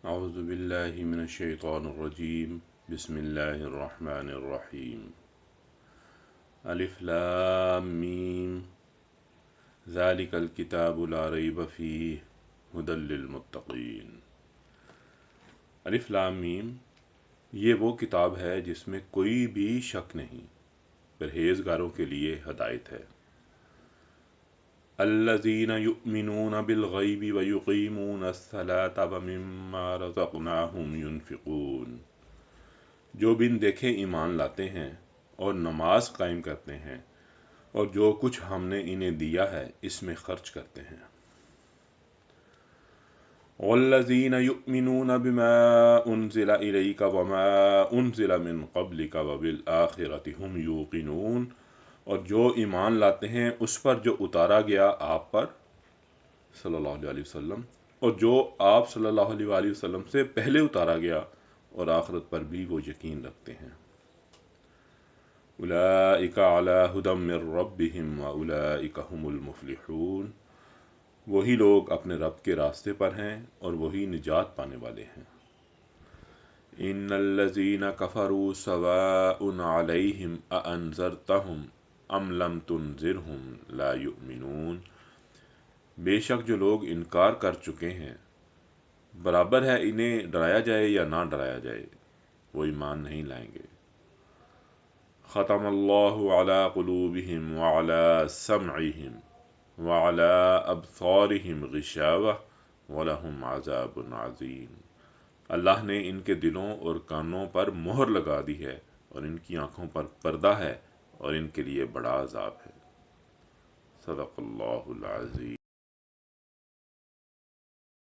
اعوذ باللہ من الشیطان الرجیم بسم اللہ الرحمن الرحیم الف لام میم ذالک الکتاب لا ریب فیہ ھدی للمتقین۔ الف لام میم، یہ وہ کتاب ہے جس میں کوئی بھی شک نہیں، پرہیزگاروں کے لیے ہدایت ہے۔ الذین یؤمنون بالغیب ویقیمون الصلاۃ ومما رزقناہم ینفقون، جو بن دیکھے ایمان لاتے ہیں اور نماز قائم کرتے ہیں اور جو کچھ ہم نے انہیں دیا ہے اس میں خرچ کرتے ہیں۔ والذین یؤمنون بما انزل الیک وما انزل من قبلک وبالآخرۃ ھم یوقنون، اور جو ایمان لاتے ہیں اس پر جو اتارا گیا آپ پر صلی اللہ علیہ وسلم، اور جو آپ صلی اللہ علیہ وسلم سے پہلے اتارا گیا، اور آخرت پر بھی وہ یقین رکھتے ہیں۔ اولئک علی ھدی من ربہم واولئک ھم المفلحون، وہی لوگ اپنے رب کے راستے پر ہیں اور وہی نجات پانے والے ہیں۔ ان الذین کفروا سواء علیہم اانذرتہم ام لم تنذرہم لا یؤمنون، بے شک جو لوگ انکار کر چکے ہیں برابر ہے انہیں ڈرایا جائے یا نہ ڈرایا جائے، وہ ایمان نہیں لائیں گے۔ ختم اللہ علی قلوبہم وعلی سمعہم وعلی ابصارہم غشاوہ ولہم عذاب عظیم، اللہ نے ان کے دلوں اور کانوں پر مہر لگا دی ہے اور ان کی آنکھوں پر پردہ ہے اور ان کے لیے بڑا عذاب ہے۔ صدق اللہ العظیم۔